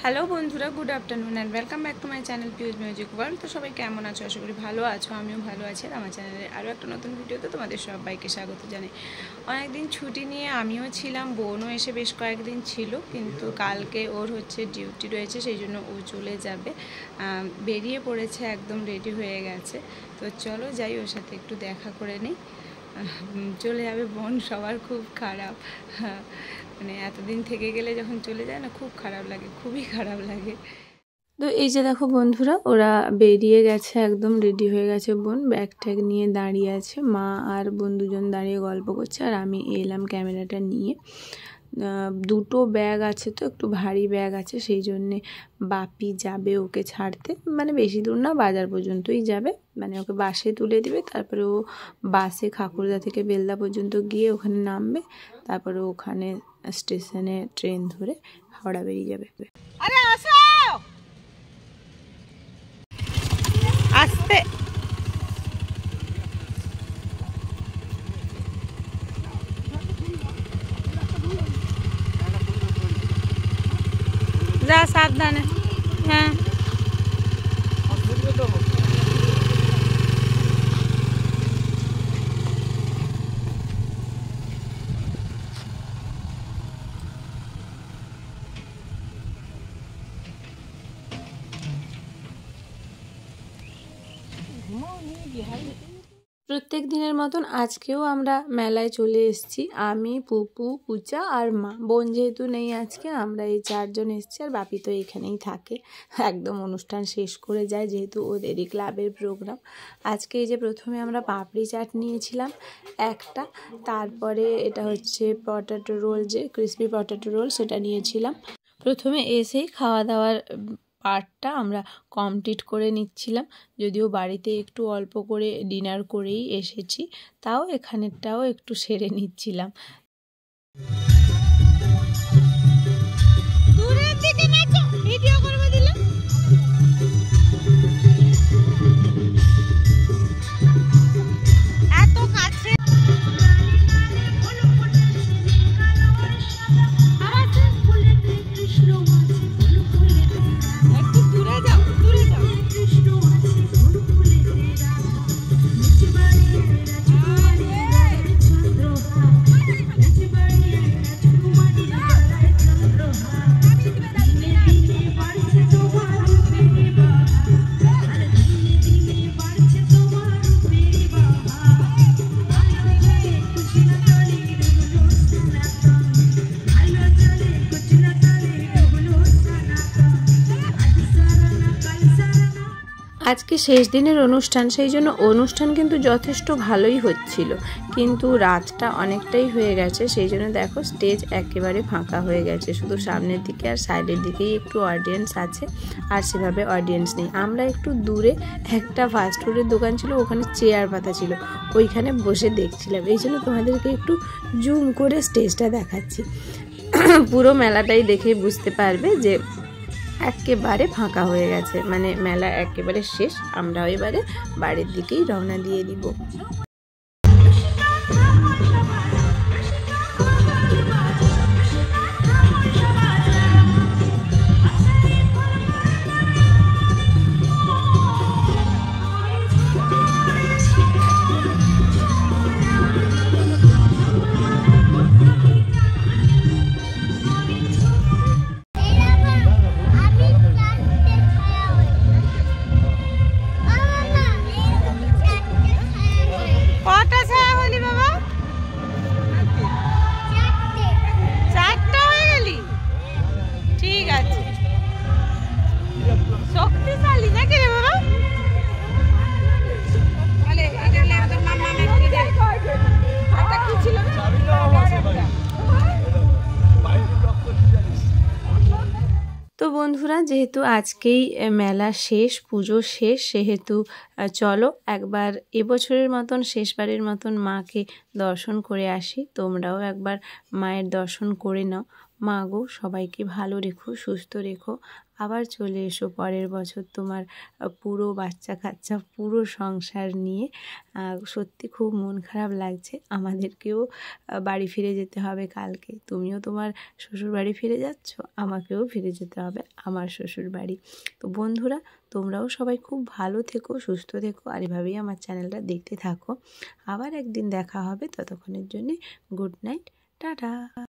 Hello বন্ধুরা, good afternoon and welcome back to my channel Piu's music world. তো সবাই কেমন আছো? আশা করি ভালো আছো, আমিও ভালো আছি। আর আমার চ্যানেলে আরও একটা নতুন ভিডিওতে তোমাদের সবাইকে স্বাগত জানাই। অনেকদিন ছুটি নিয়ে আমিও ছিলাম, বোনও এসে বেশ কয়েকদিন ছিল, কিন্তু কালকে ওর ডিউটি রয়েছে, সেই জন্য ও চলে যাবে। বেরিয়ে পড়েছে, একদম রেডি হয়ে গেছে। তো চলো যাই, ওর সাথে একটু দেখা করে নিই। চলে যাবে বোন, সবার খুব খারাপ, মানে এতদিন থেকে গেলে যখন চলে যায় না, খুব খারাপ লাগে, খুবই খারাপ লাগে। তো এই যে দেখো বন্ধুরা, ওরা বেরিয়ে গেছে, একদম রেডি হয়ে গেছে। বোন ব্যাগ ট্যাগ নিয়ে দাঁড়িয়ে আছে, মা আর বোন দুজন দাঁড়িয়ে গল্প করছে, আর আমি এলাম ক্যামেরাটা নিয়ে। দুটো ব্যাগ আছে, তো একটু ভারী ব্যাগ আছে, সেই জন্যে বাপি যাবে ওকে ছাড়তে। মানে বেশি দূর না, বাজার পর্যন্তই যাবে, মানে ওকে বাসে তুলে দিবে, তারপরে ও বাসে খাকুরদা থেকে বেলদা পর্যন্ত গিয়ে ওখানে নামবে, তারপরে ওখানে স্টেশনে ট্রেন ধরে হাওড়া বেরিয়ে যাবে। আরে আসো, আসতে যা, সাবধানে। হ্যাঁ, প্রত্যেক দিনের মতন আজকেও আমরা মেলায় চলে এসেছি। আমি, পুপু, পুচা আর মা। বোন যেহেতু নেই আজকে, আমরা এই চারজন এসেছি, আর বাপি তো এখানেই থাকে, একদম অনুষ্ঠান শেষ করে যায়, যেহেতু ওদেরই ক্লাবের প্রোগ্রাম। আজকে এই যে প্রথমে আমরা পাপড়ি চাট নিয়েছিলাম একটা, তারপরে এটা হচ্ছে পটেটো রোল, যে ক্রিসপি পটেটো রোল, সেটা নিয়েছিলাম। প্রথমে এসেই খাওয়া দাওয়ার পার্টটা আমরা কমপ্লিট করে নিচ্ছিলাম, যদিও বাড়িতে একটু অল্প করে ডিনার করেই এসেছি, তাও এখানেরটাও একটু সেরে নিচ্ছিলাম। আজকে শেষ দিনের অনুষ্ঠান, সেই জন্য অনুষ্ঠান কিন্তু যথেষ্ট ভালোই হচ্ছিল, কিন্তু রাতটা অনেকটাই হয়ে গেছে, সেই জন্য দেখো স্টেজ একেবারে ফাঁকা হয়ে গেছে, শুধু সামনের দিকে আর সাইডের দিকেই একটু অডিয়েন্স আছে, আর সেভাবে অডিয়েন্স নেই। আমরা একটু দূরে একটা ফাস্টফুডের দোকান ছিল, ওখানে চেয়ার পাতা ছিল, ওইখানে বসে দেখছিলাম, এই জন্য তোমাদেরকে একটু জুম করে স্টেজটা দেখাচ্ছি। পুরো মেলাটাই দেখে বুঝতে পারবে যে একেবারে ফাঁকা হয়ে গেছে, মানে মেলা একেবারে শেষ। আমরা এবারে বাড়ির দিকেই রওনা দিয়ে দিব। তো বন্ধুরা, যেহেতু আজকেই মেলা শেষ, পুজো শেষ, সেহেতু চলো একবার এবছরের মতন শেষবারের মতন মাকে দর্শন করে আসি। তোমরাও একবার মায়ের দর্শন করে নাও। মা গো সবাইকে ভালো রেখো, সুস্থ রেখো, আবার চলে এসো পরের বছর তোমার পুরো বাচ্চা কাচ্চা পুরো সংসার নিয়ে। সত্যি খুব মন খারাপ লাগছে, আমাদেরকেও বাড়ি ফিরে যেতে হবে কালকে। তুমিও তোমার শ্বশুর বাড়ি ফিরে যাচ্ছ, আমাকেও ফিরে যেতে হবে আমার শ্বশুর বাড়ি। তো বন্ধুরা, তোমরাও সবাই খুব ভালো থেকো, সুস্থ থেকো, আর এভাবেই আমার চ্যানেলটা দেখতে থাকো। আবার একদিন দেখা হবে, ততক্ষণের জন্যে গুড নাইট, টাটা।